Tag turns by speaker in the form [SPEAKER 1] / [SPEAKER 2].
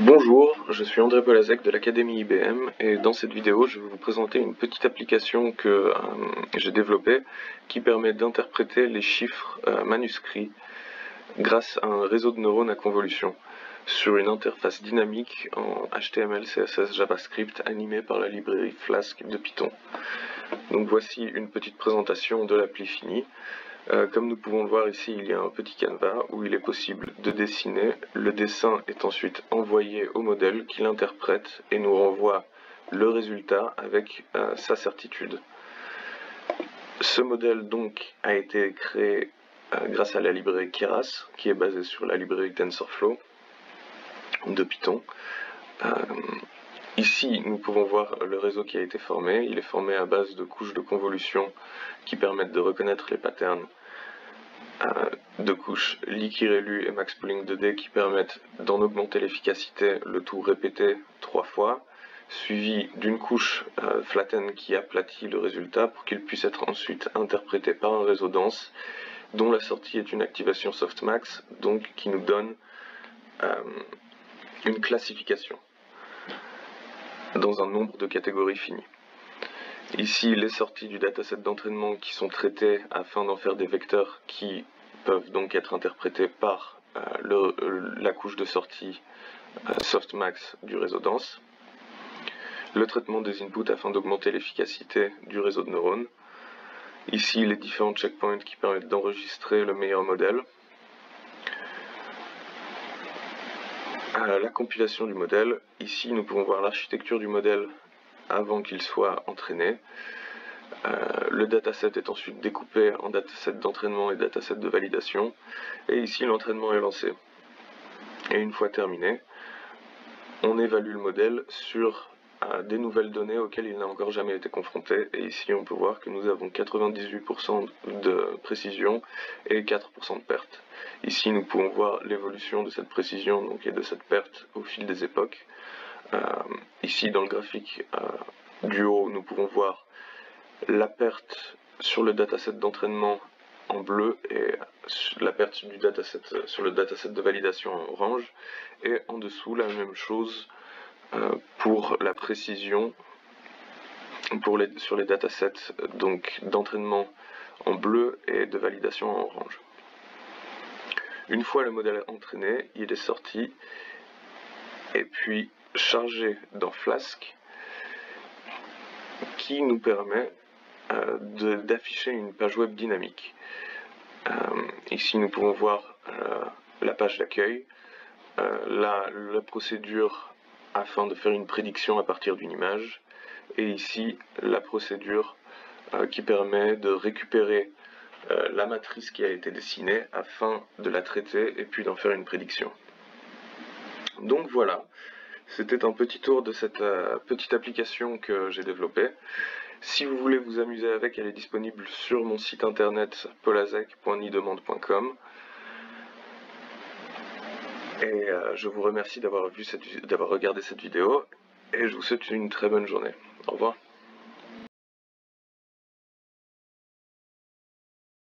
[SPEAKER 1] Bonjour, je suis André Polazek de l'Académie IBM et dans cette vidéo je vais vous présenter une petite application que j'ai développée qui permet d'interpréter les chiffres manuscrits grâce à un réseau de neurones à convolution sur une interface dynamique en HTML, CSS, JavaScript animée par la librairie Flask de Python. Donc voici une petite présentation de l'appli finie. Comme nous pouvons le voir ici, il y a un petit canevas où il est possible de dessiner. Le dessin est ensuite envoyé au modèle qui l'interprète et nous renvoie le résultat avec sa certitude. Ce modèle donc a été créé grâce à la librairie Keras, qui est basée sur la librairie TensorFlow de Python. Ici, nous pouvons voir le réseau qui a été formé. Il est formé à base de couches de convolution qui permettent de reconnaître les patterns de couches Likirelu et Maxpooling 2D qui permettent d'en augmenter l'efficacité, le tout répété 3 fois, suivi d'une couche Flatten qui aplatit le résultat pour qu'il puisse être ensuite interprété par un réseau dense dont la sortie est une activation softmax, donc qui nous donne une classification dans un nombre de catégories finies. Ici, les sorties du dataset d'entraînement qui sont traitées afin d'en faire des vecteurs qui peuvent donc être interprétés par la couche de sortie softmax du réseau dense. Le traitement des inputs afin d'augmenter l'efficacité du réseau de neurones. Ici, les différents checkpoints qui permettent d'enregistrer le meilleur modèle. La compilation du modèle. Ici, nous pouvons voir l'architecture du modèle avant qu'il soit entraîné. Le dataset est ensuite découpé en dataset d'entraînement et dataset de validation. Et ici, l'entraînement est lancé. Et une fois terminé, on évalue le modèle sur des nouvelles données auxquelles il n'a encore jamais été confronté. Et ici, on peut voir que nous avons 98% de précision et 4% de perte. Ici, nous pouvons voir l'évolution de cette précision donc, et de cette perte au fil des époques. Ici, dans le graphique du haut, nous pouvons voir la perte sur le dataset d'entraînement en bleu et la perte du dataset sur le dataset de validation en orange. Et en dessous, la même chose pour la précision sur les datasets d'entraînement en bleu et de validation en orange. Une fois le modèle entraîné, il est sorti et puis chargé dans Flask qui nous permet d'afficher une page web dynamique. Ici, nous pouvons voir la page d'accueil, la procédure afin de faire une prédiction à partir d'une image, et ici, la procédure qui permet de récupérer la matrice qui a été dessinée afin de la traiter et puis d'en faire une prédiction. Donc voilà, c'était un petit tour de cette petite application que j'ai développée. Si vous voulez vous amuser avec, elle est disponible sur mon site internet polazek.nidemande.com. Et je vous remercie d'avoir regardé cette vidéo et je vous souhaite une très bonne journée. Au revoir.